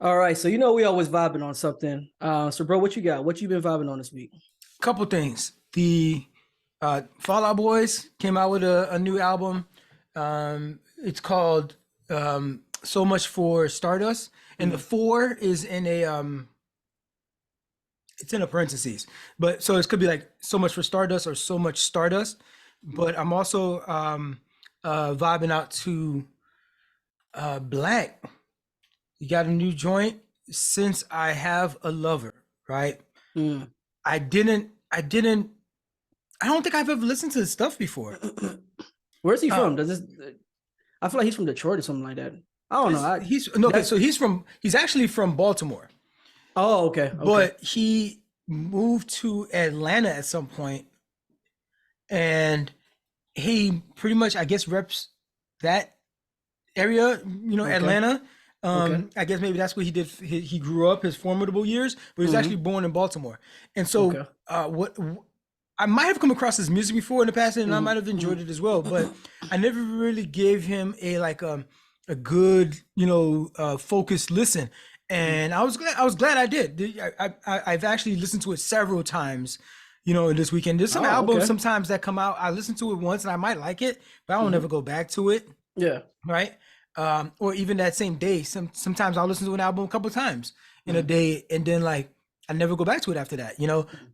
All right, so we always vibing on something. So bro, what you got? What you been vibing on this week? Couple things. The Fall Out Boys came out with a new album. It's called So Much for Stardust, and the Mm, four is in a it's in a parentheses. But so it could be like so much for Stardust or so much Stardust. But I'm also vibing out to Black. You got a new joint, Since I Have a Lover, right? mm. I didn't I don't think I've ever listened to this stuff before. Where's he Uh, from? Does this? I feel like he's from Detroit or something like that. I don't know. he's no, okay, so That. he's actually from Baltimore, Oh, okay, okay. but he moved to Atlanta at some point, and he pretty much, I guess, reps that area, Okay. Atlanta. Okay. I guess maybe that's where he did. He grew up his formidable years, but he was actually Hmm. born in Baltimore. And so, Okay. what I might have come across his music before in the past, and I Hmm. might have Hmm. enjoyed it as well, but I never really gave him a good focused listen. And I was glad I did. I've actually listened to it several times, this weekend. There's some Oh, albums okay. sometimes that come out. I listen to it once and I might like it, but I don't ever Hmm. go back to it, Yeah. right? Or even that same day. Sometimes I'll listen to an album a couple times in a day, and then like I never go back to it after that.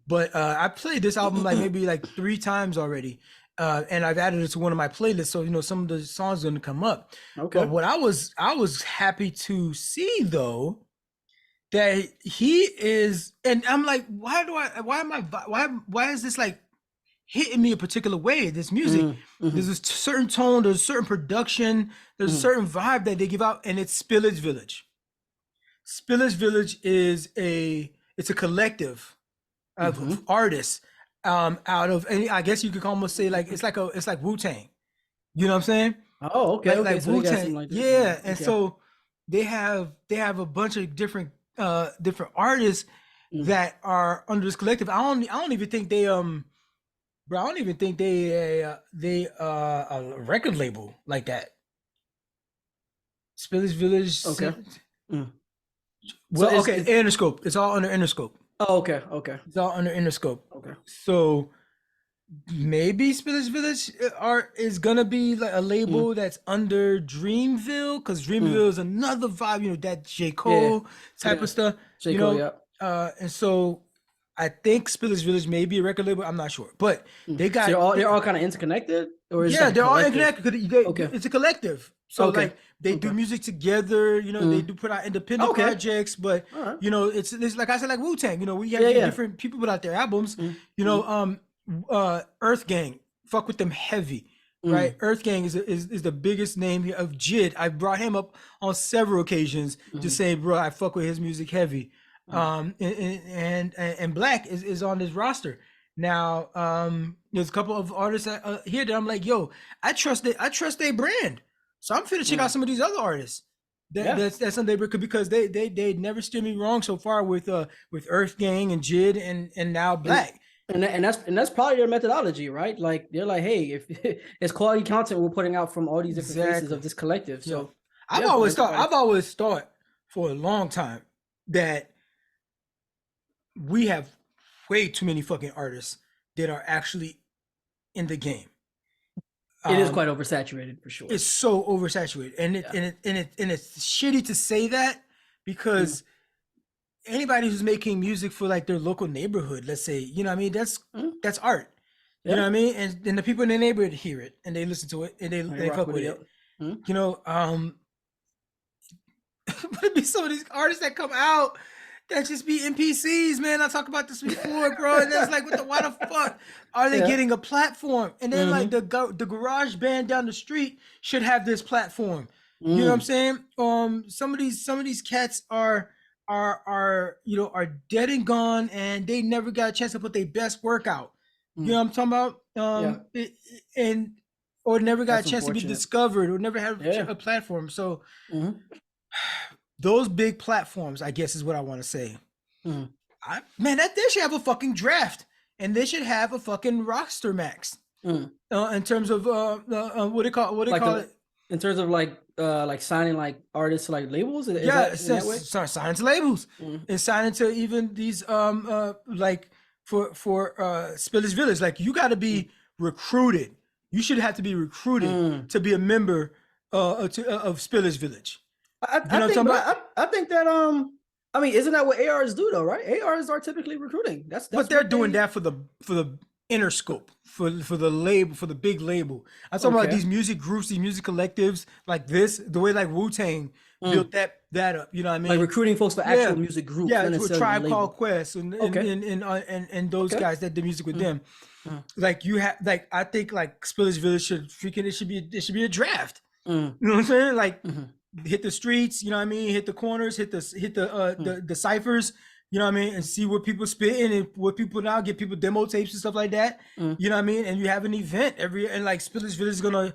But I played this album like maybe like three times already, and I've added it to one of my playlists. So some of the songs are gonna come up. But Okay. what I was happy to see though that he is, and I'm like, why is this like hitting me a particular way? This music, Hmm. Hmm. there's a certain tone, there's a certain production, there's a Hmm. certain vibe that they give out, and it's Spillage Village. Spillage Village it's a collective of Hmm. artists, out of, and I guess you could almost say like it's like Wu-Tang. You know what I'm saying? Oh, okay, Like okay. like So they got Wu-Tang, something like that. yeah. And Okay. so they have a bunch of different artists Mm. that are under this collective. I don't even think bro, I don't even think they a record label like that. Spillage Village. Okay. Mm. So Well, okay, Interscope. It's all under Interscope. oh, okay, okay, It's all under Interscope. okay. So maybe Spillage Village art is gonna be like a Mm. label that's under Dreamville, because Mm. Dreamville is another vibe, that J. Yeah, Cole type yeah. of stuff, J. Cole, yeah. and so I think Spillage Village may be a record label. I'm not sure, but Mm. they So got they're all kind of interconnected, or is it yeah, like a they're all collective? interconnected because Okay, it's a collective. So okay, like they do okay. music together, they Mm. do put out independent Okay, projects, but all right. it's like I said, like Wu-Tang, we have Yeah, these yeah. different people put out their albums, Mm. you know, Mm. um Earth Gang, fuck with them heavy, right? Mm. Earth Gang is the biggest name here of Jid. I brought him up on several occasions, just Mm. saying, bro, I fuck with his music heavy. Mm. And Black is on this roster. Now, there's a couple of artists here that I'm like, yo, I trust their brand. So I'm finna check out Mm. some of these other artists. Yeah, That's on their, because they never steer me wrong so far with Earth Gang and Jid and now and Black. and that's probably their methodology, right? Like they're like, hey, if it's quality content we're putting out from all these different faces of Exactly. this collective, Yo, so yeah, man, they probably. I've always thought for a long time that we have way too many fucking artists that are actually in the game. It is Um, quite oversaturated for sure. it's so oversaturated, and Yeah. it's shitty to say that, Mm. because anybody who's making music for like their local neighborhood, let's say, what I mean, Mm. that's art. You know Yeah. what I mean? And the people in the neighborhood hear it and they listen to it and They they rock fuck with it. with Yep. it. Mm. You know, but it be some of these artists that come out that just be NPCs, man. I talked about this before, bro. And that's like, why the fuck are they Yeah. getting a platform? And then like Mm-hmm. the garage band down the street should have this platform. You know what I'm Mm. saying? Some of these cats are dead and gone, and they never got a chance to put their best work out. You know Mm. what I'm talking about? Yeah. And or never got a That's chance to be unfortunate. discovered, or never had Yeah. a platform. So Mm-hmm. those big platforms, I guess, is what I want to say. Mm. Man, that they should have a fucking draft, and they should have a fucking roster max. Mm. In terms of what they call Like it. in terms of like like signing like artists to like labels? Is Yeah, that in that way? start signing to labels and signing to even these like for Spillage Village. Like you got to be recruited. You should have to be recruited to be a member of Spillage Village. You know what I'm talking about? I think that I mean, isn't that what ARs do though, right? ARs are typically recruiting. That's But they're what doing they... that for the inner scope, for the label, for the big label. I'm talking about these music groups, these music collectives like this, the way like Wu-Tang built that up. You know what I mean? Like recruiting folks for actual music groups. Yeah, not to a necessarily Tribe the Called label. Quest and those guys that did music with them. Like you have, like I think like Spillage Village it should be a draft. You know what I'm saying? Like hit the streets, you know what I mean? Hit the corners, hit the ciphers, you know what I mean? And see what people spitting and what people now get people demo tapes and stuff like that. You know what I mean? And you have an event and like Spillage Village is gonna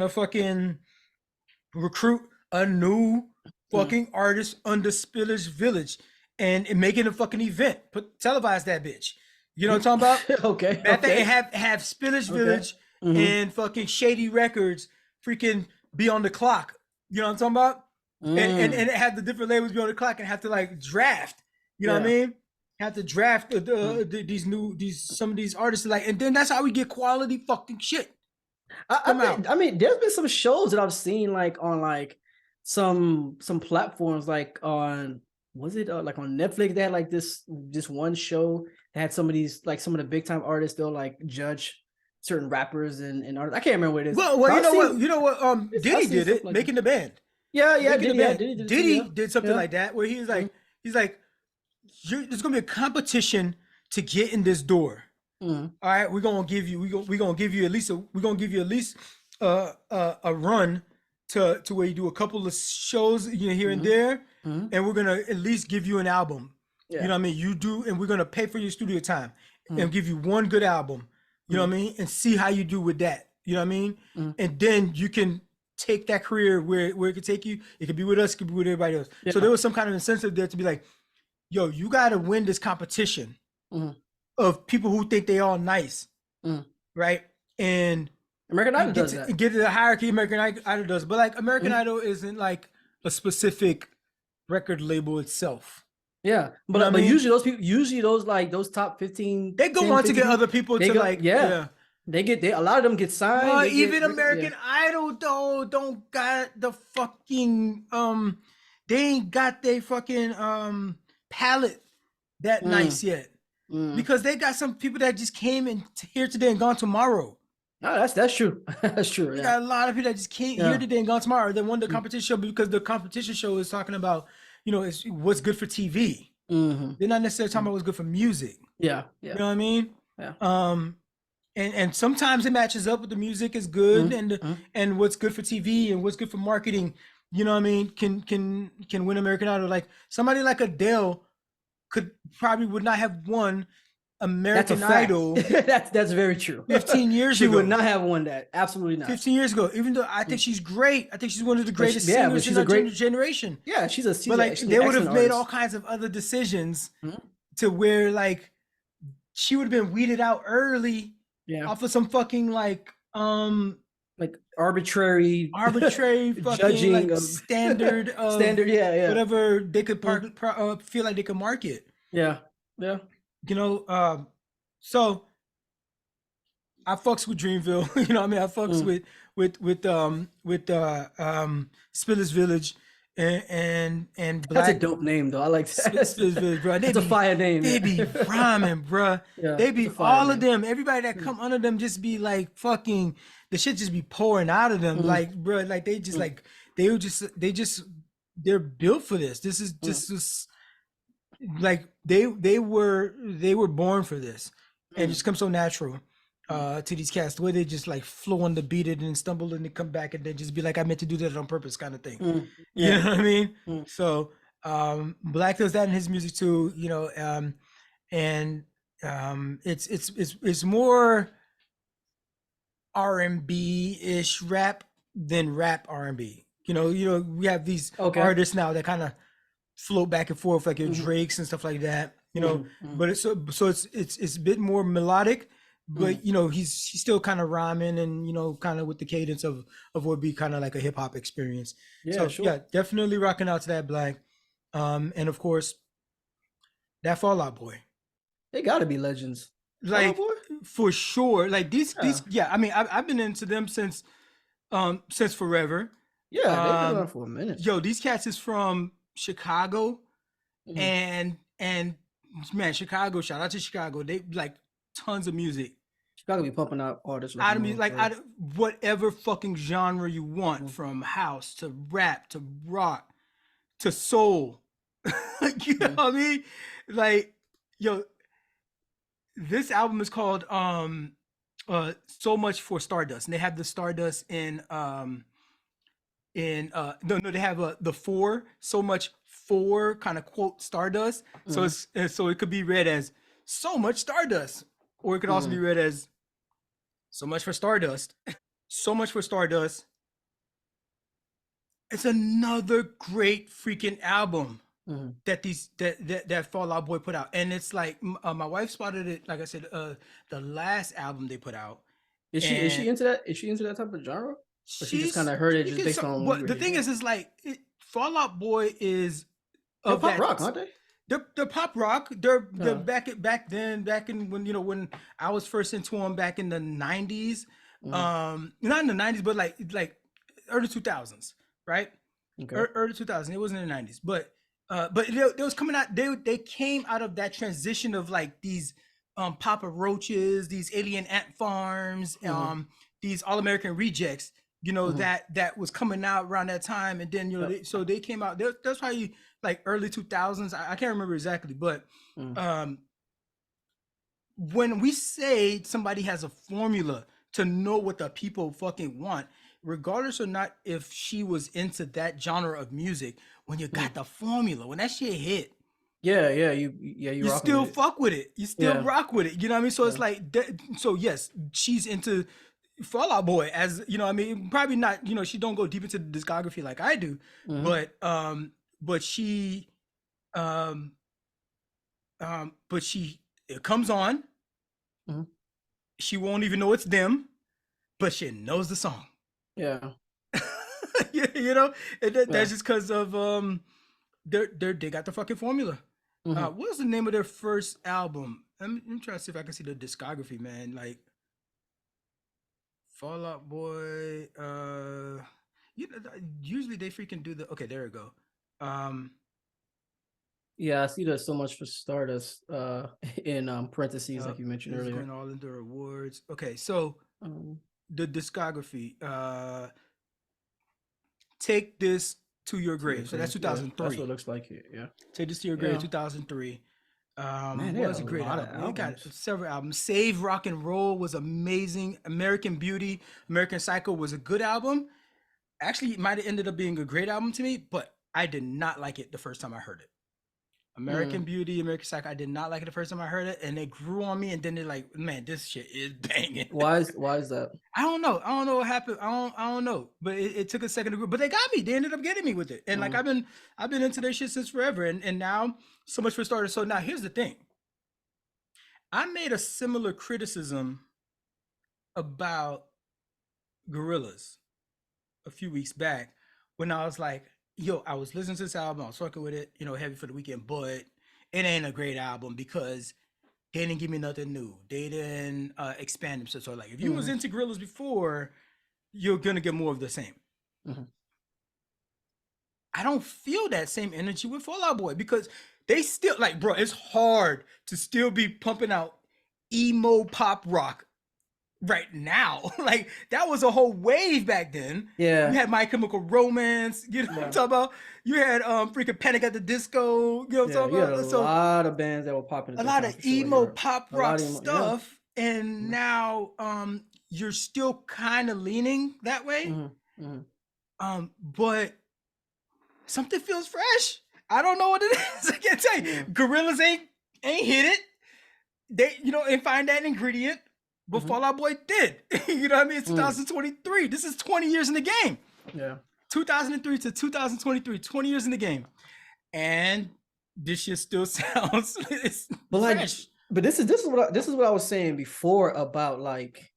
fucking recruit a new fucking artist under Spillage Village and making a fucking event. Televise that bitch. You know what I'm talking about? Okay. Have Spillage Village and fucking Shady Records freaking be on the clock. You know what I'm talking about? And have the different labels be on the clock and have to like draft. You know what I mean? Have to draft some of these artists, like, and then that's how we get quality fucking shit. I mean, there's been some shows that I've seen like on like some platforms, like on, was it like on Netflix? They had like this one show that had some of the big time artists. They'll like judge certain rappers and artists. I can't remember what it is. Well, you know what? Diddy did it, like Making the Band. Diddy did something like that, where he's like, there's gonna be a competition to get in this door. All right, we're gonna give you at least a run to where you do a couple of shows, you know, here and there, and we're gonna at least give you an album. You know what I mean? You do, and we're gonna pay for your studio time and give you one good album. You know what I mean? And see how you do with that. You know what I mean? And then you can take that career where it could take you. It could be with us, it could be with everybody else. So there was some kind of incentive there to be like, yo, you gotta win this competition of people who think they all nice, right? And American Idol does that. Get to the hierarchy American Idol does, but like American Idol isn't like a specific record label itself. Yeah, but, you know but usually those top 15, they go on to get other people to like a lot of them get signed. Even American Idol though don't got the fucking they ain't got their fucking palette that nice yet. Because they got some people that just came in here today and gone tomorrow. No, that's true. That's true. You got a lot of people that just came here today and gone tomorrow. They won the competition show because the competition show is talking about, you know, it's what's good for TV. They're not necessarily talking about what's good for music. Yeah. You know what I mean? Yeah. And sometimes it matches up with the music is good and what's good for TV and what's good for marketing. You know what I mean? Can win American Idol. Like somebody like Adele would not have won American Idol. that's very true. 15 years ago. She would not have won that. Absolutely not. 15 years ago. Even though I think she's great. I think she's one of the greatest singers in our generation. Yeah, but like they would have made all kinds of other decisions to where like she would have been weeded out early off of some fucking like arbitrary fucking judging like of standard of whatever they could feel like they could market. Yeah. You know, so I fucks with Dreamville. You know what I mean? I fucks with Spillage Village and Black. That's a dope name though. I like that. Spillage Village, bro. That's a fire name. They be rhyming, bro. They be all of them. Everybody that come under them just be like fucking. The shit just be pouring out of them, like, bro. Like they just like they're built for this. This is like they were born for this, and it just comes so natural to these cats. The way they just like flow on the beat it and stumble and they come back and then just be like, I meant to do that on purpose, kind of thing. You know what I mean? So Black does that in his music too. You know, and it's more R&B ish rap than rap R&B. You know, we have these artists now that kind of float back and forth like your Drakes and stuff like that. You know, but it's a bit more melodic but he's still kind of rhyming and kind of with the cadence of what would be kind of like a hip hop experience. Yeah, So sure. yeah, definitely rocking out to that Black. And of course that Fall Out Boy. They gotta be legends. Fall Out Like Boy? for sure. Like these Yeah. yeah, I mean I've been into them since forever. Yeah, they've been around for a minute. Yo, these cats is from Chicago, Mhm. and man, Chicago, shout out to Chicago. They like tons of music. Chicago be pumping out artists Out of left me, and like right. out of whatever fucking genre you want, from house to rap to rock to soul. You know what I mean? Like, yo, this album is called So Much for Stardust. And they have the Stardust in no, they have the four, so much for kind of quote Stardust. So so it could be read as so much Stardust, or it could also be read as so much for Stardust. So much for Stardust. It's another great freaking album that Fall Out Boy put out, and it's like my wife spotted it. Like I said, the last album they put out. Is she into that? Is she into that type of genre? Or she just kind of heard it just based on what the thing is like Fall Out Boy is of pop rock, aren't they? They're pop rock. They're back in when I was first into them back in the 90s. Not in the 90s, but like early 2000s, right? Okay. Early 2000s. It wasn't in the 90s, but they was coming out. They came out of that transition of like these Papa Roaches, these Alien Ant Farms, these All American Rejects. That was coming out around that time, and then so they came out. That's probably like early 2000s. I can't remember exactly, but when we say somebody has a formula to know what the people fucking want, regardless or not if she was into that genre of music, when you got the formula, when that shit hit, you still fuck with it. You still rock with it. You know what I mean? So it's like, so yes, she's into Fall Out Boy, as you know. I mean, probably not. She don't go deep into the discography like I do, but she, it comes on. She won't even know it's them, but she knows the song. Yeah. That's just because of they got the fucking formula. What was the name of their first album? Let me try to see if I can see the discography, man. Like Fall Out Boy. Usually they freaking do the. Okay, there we go. Yeah, I see there's so much for Stardust in parentheses, like you mentioned earlier. Going all into awards. Okay, so the discography. Take This to Your Grave. So that's 2003. That's what it looks like here. Yeah. Take This to Your Grave, 2003. Man, it was a great album. They got several albums. Save Rock and Roll was amazing. American Beauty, American Psycho was a good album. Actually, it might have ended up being a great album to me, but I did not like it the first time I heard it. American Beauty, American Psycho, I did not like it the first time I heard it, and it grew on me, and then they're like, man, this shit is banging. Why is that? I don't know what happened. I don't know, but it took a second to grow, but they got me. They ended up getting me with it, and like I've been into their shit since forever, and now So Much for Starters. So now here's the thing. I made a similar criticism about Gorillaz a few weeks back when I was like, yo, I was listening to this album, I was fucking with it, Heavy for the Weekend, but it ain't a great album because they didn't give me nothing new. They didn't expand themselves. So like, if you was into Gorillaz before, you're gonna get more of the same. I don't feel that same energy with Fall Out Boy because they still like, bro, it's hard to still be pumping out emo pop rock right now. Like that was a whole wave back then. Yeah. You had My Chemical Romance, what I'm talking about? You had freaking Panic at the Disco, what I'm talking about? A lot of bands that were popping. A lot of emo pop rock stuff. And now you're still kind of leaning that way. But something feels fresh. I don't know what it is. I can't tell you. Gorillaz ain't hit it. They, and find that ingredient. But Fall Out Boy did. You know what I mean? It's 2023. This is 20 years in the game. Yeah. 2003 to 2023, 20 years in the game. And this shit still sounds fresh. But this is what I was saying before about like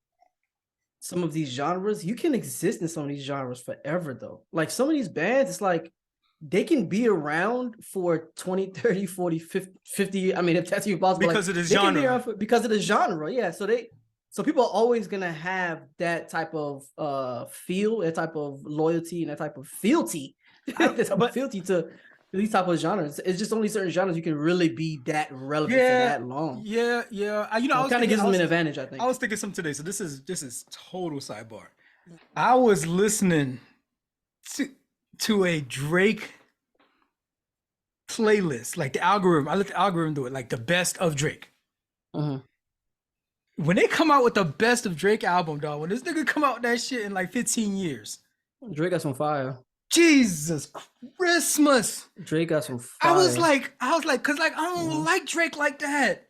some of these genres. You can exist in some of these genres forever though. Like some of these bands, it's like they can be around for 20, 30, 40, 50. I mean, if that's even possible. Because like, of the genre. Because of the genre. Yeah. So people are always gonna have that type of feel, that type of loyalty, and that type of fealty. That type of fealty to these type of genres. It's just only certain genres you can really be that relevant for that long. Yeah. You know, I was kind of gives them an advantage, I think. I was thinking something today. So this is total sidebar. I was listening to a Drake playlist, like the algorithm. I let the algorithm do it, like the best of Drake. When they come out with the best of Drake album, dog, when this nigga come out with that shit in like 15 years, Drake got some fire. Jesus Christmas. Drake got some fire. I was like, cause like I don't like Drake like that.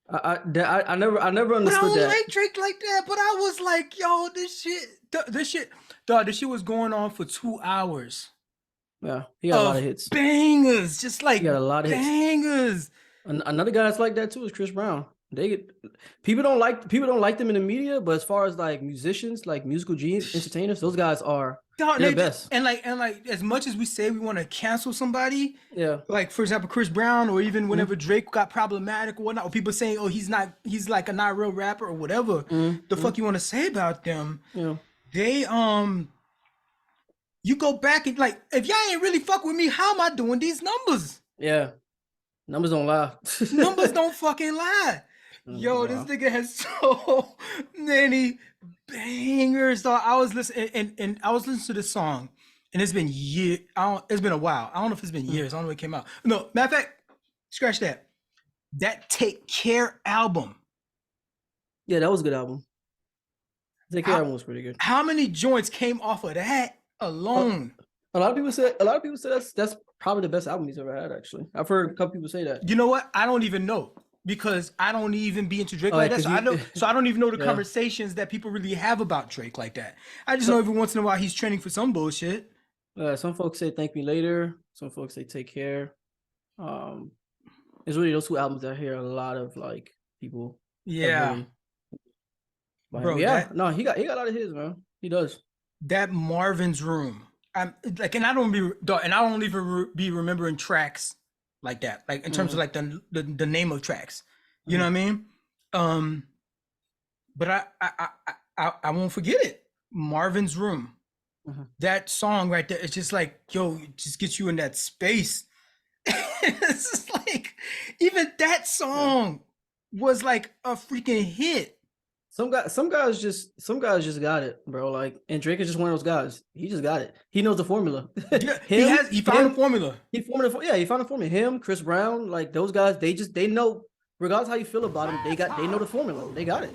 I never understood that. I don't like Drake like that, but I was like, yo, this shit was going on for 2 hours. Yeah, he got a lot of hits. Bangers, just like he got a lot of bangers. Hits. Another guy that's like that too is Chris Brown. People don't like them in the media, but as far as like musicians, like musical genius, entertainers, those guys are the best. And like as much as we say we want to cancel somebody, yeah, like for example Chris Brown, or even whenever Drake got problematic or whatnot, or people saying, oh, he's like a not real rapper or whatever the fuck you want to say about them, yeah, they you go back and like, if y'all ain't really fuck with me, how am I doing these numbers? Yeah, numbers don't lie. Numbers don't fucking lie. Yo, this nigga has so many bangers. Dog. I was listening and I was listening to this song, and it's been years. It's been a while. I don't know if it's been years. I don't know when it came out. No, matter of fact, scratch that. That Take Care album. Yeah, that was a good album. Take Care album was pretty good. How many joints came off of that alone? A lot of people said that's probably the best album he's ever had. Actually, I've heard a couple people say that. You know what? I don't even know. Because I don't even be into Drake like that. So I don't even know the conversations that people really have about Drake like that. I just know every once in a while he's trending for some bullshit. Some folks say Thank Me Later. Some folks say Take Care. It's really those two albums that I hear a lot of like people. Yeah. Bro, yeah. He got a lot of hits, man. He does. That Marvin's Room. I'm like, and I don't even be remembering tracks like that, like in terms of like the name of tracks, you know what I mean? But I won't forget it. Marvin's Room, that song right there. It's just like, yo, it just gets you in that space. It's just like, even that song was like a freaking hit. Some guys just got it, bro. Like, and Drake is just one of those guys. He just got it. He knows the formula. Yeah, he found the formula. He found the formula. Him, Chris Brown, like those guys, they know, regardless how you feel about them, they know the formula. They got it.